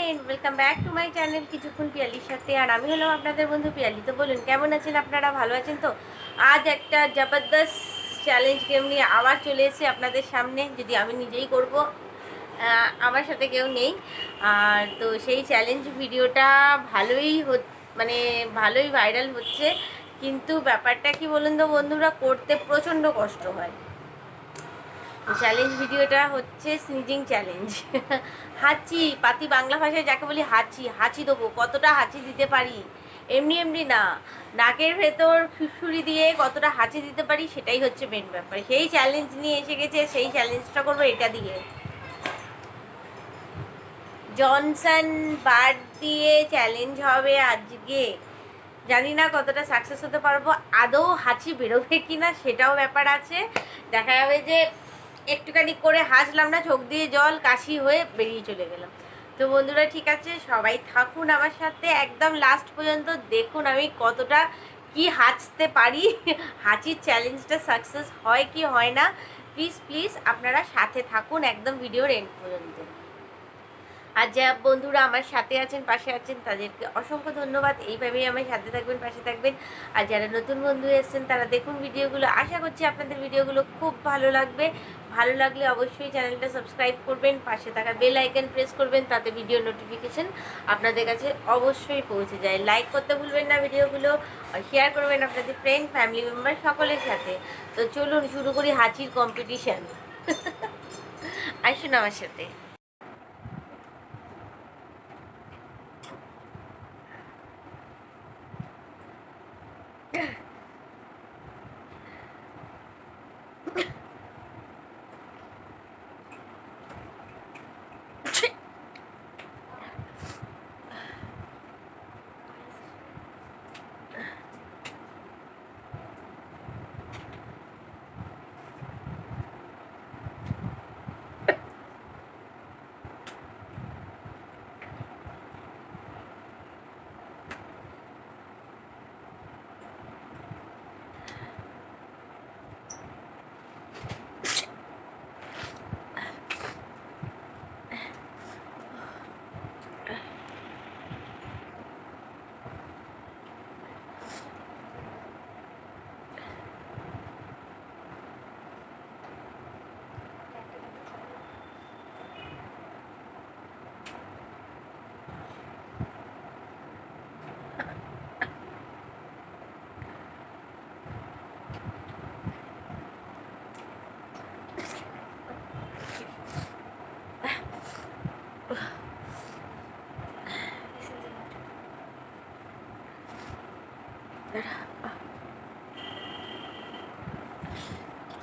Friend, welcome back to my channel কিছুক্ষণ পিয়ালির সাথে। আর আমি হলাম আপনাদের বন্ধু পিয়ালি। তো বলুন কেমন আছেন আপনারা? ভালো আছেন তো? আজ একটা জবরদস্ত চ্যালেঞ্জ গেম নিয়ে আবার চলে এসেছি আপনাদের সামনে, যদি আমি নিজেই করব, আমার সাথে কেউ নেই। আর তো সেই চ্যালেঞ্জ ভিডিওটা ভালোই মানে ভালোই ভাইরাল হচ্ছে, কিন্তু ব্যাপারটা কি বলুন তো বন্ধুরা, করতে প্রচণ্ড কষ্ট হয়। চ্যালেঞ্জ ভিডিওটা হচ্ছে স্নিজিং চ্যালেঞ্জ। হাঁচি পাতি, বাংলা ভাষায় যাকে বলি হাঁচি, হাঁচি দেবো, কতটা হাঁচি দিতে পারি, এমনি এমনি না, নাকের ভেতর ফুসফুরি দিয়ে কতটা হাঁচি দিতে পারি, সেটাই হচ্ছে মেন ব্যাপার। সেই চ্যালেঞ্জ নিয়ে এসে গেছে, সেই চ্যালেঞ্জটা করবো এটা দিয়ে। জনসন বার্ড দিয়ে চ্যালেঞ্জ হবে আজকে। জানি না কতটা সাকসেস হতে পারবো, আদৌ হাঁচি বেরোবে কি না সেটাও ব্যাপার আছে। দেখা যাবে যে একটুখানি করে হাসলাম না, চোখ দিয়ে জল, কাশি হয়ে বেরিয়ে চলে গেলাম। তো বন্ধুরা ঠিক আছে, সবাই থাকুন আমার সাথে একদম লাস্ট পর্যন্ত, দেখুন আমি কতটা কি হাঁচতে পারি। হাঁচির চ্যালেঞ্জটা সাকসেস হয় কি হয় না, প্লিজ প্লিজ আপনারা সাথে থাকুন একদম ভিডিওর এন্ড পর্যন্ত। আর যা বন্ধুরা আমার সাথে আছেন, পাশে আছেন, তাদেরকে অসংখ্য ধন্যবাদ। এইভাবেই আমার সাথে থাকবেন, পাশে থাকবেন। আর যারা নতুন বন্ধু এসেছেন তারা দেখুন ভিডিওগুলো, আশা করছি আপনাদের ভিডিওগুলো খুব ভালো লাগবে। ভালো লাগলে অবশ্যই চ্যানেলটা সাবস্ক্রাইব করবেন, পাশে থাকা বেল আইকন প্রেস করবেন, তাতে ভিডিও নোটিফিকেশন আপনাদের কাছে অবশ্যই পৌঁছে যায়। লাইক করতে ভুলবেন না ভিডিওগুলো, আর শেয়ার করবেন আপনাদের ফ্রেন্ড ফ্যামিলি মেম্বার সকলের সাথে। তো চলুন শুরু করি হাঁচির কম্পিটিশান। আসুন আমার সাথে।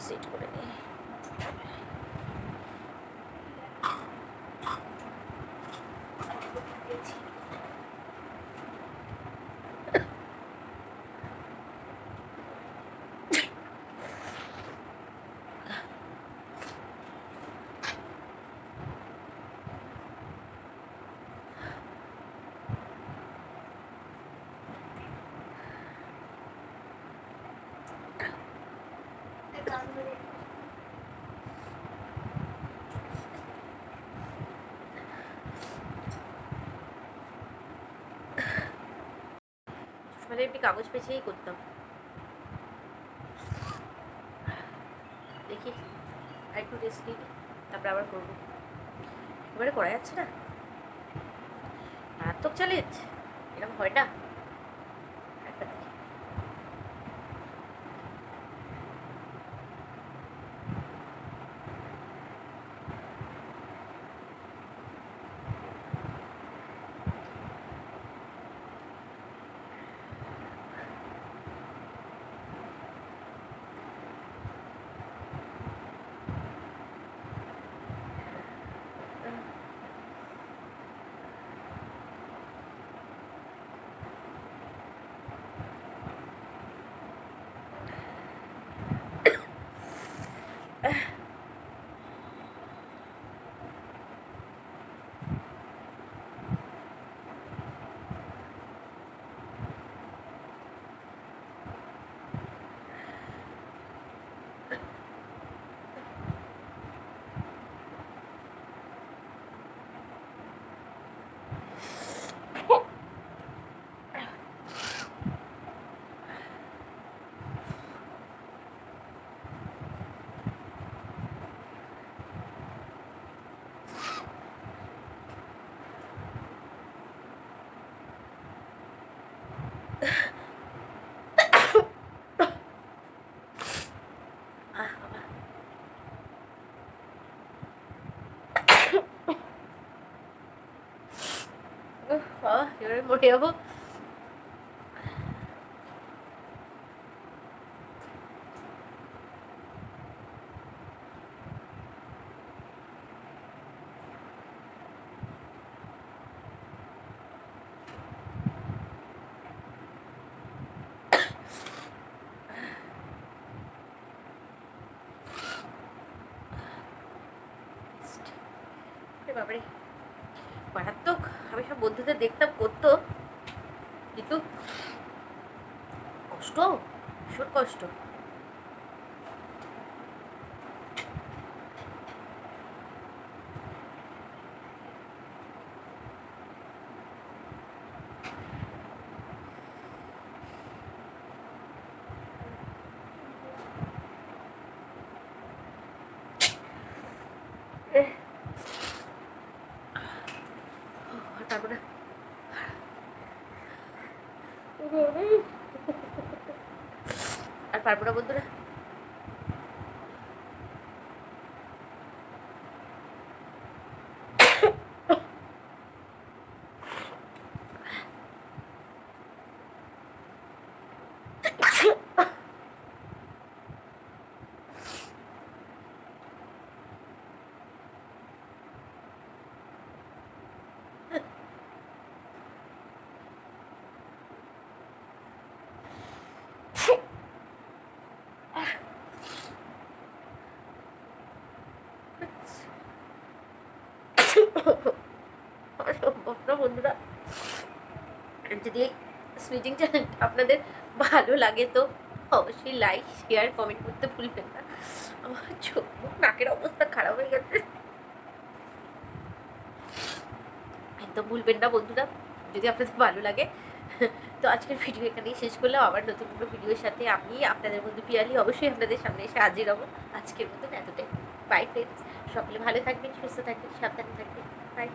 সেট করে নিই। মানে একটি কাগজ পেঁচিয়েই করতাম। দেখি আর একটু রেস্ট নিই, তারপরে আবার করবো। এবারে করা যাচ্ছে না, মারাত্মক চ্যালেঞ্জ, এরকম হয় না। একবার দেখি। একেবারে মরে যাবো। বাবারে মারাত্মক। আমি সব বন্ধুদের দেখতাম করতো, কিন্তু কষ্ট, ভীষণ কষ্ট। তারপরে আর পারবো না বন্ধুরা। বন্ধুরা, যদি সুইচিং চ্যানেলটা আপনাদের ভালো লাগে তো অবশ্যই লাইক শেয়ার কমেন্ট করতে ভুলবেন না। আমার চোখ নাকের অবস্থা খারাপ হয়ে গেছে, একদম ভুলবেন না বন্ধুরা যদি আপনাদের ভালো লাগে। তো আজকের ভিডিও এখানেই শেষ করলাম। আবার নতুন কোনো ভিডিওর সাথে আমি আপনাদের মধ্যে পিয়ালি অবশ্যই আপনাদের সামনে এসে হাজির হবো। আজকের মতন এতটাই। বাই ফ্রেন্ডস, সকলে ভালো থাকবেন, সুস্থ থাকবেন, সাবধানে থাকবেন। বাই।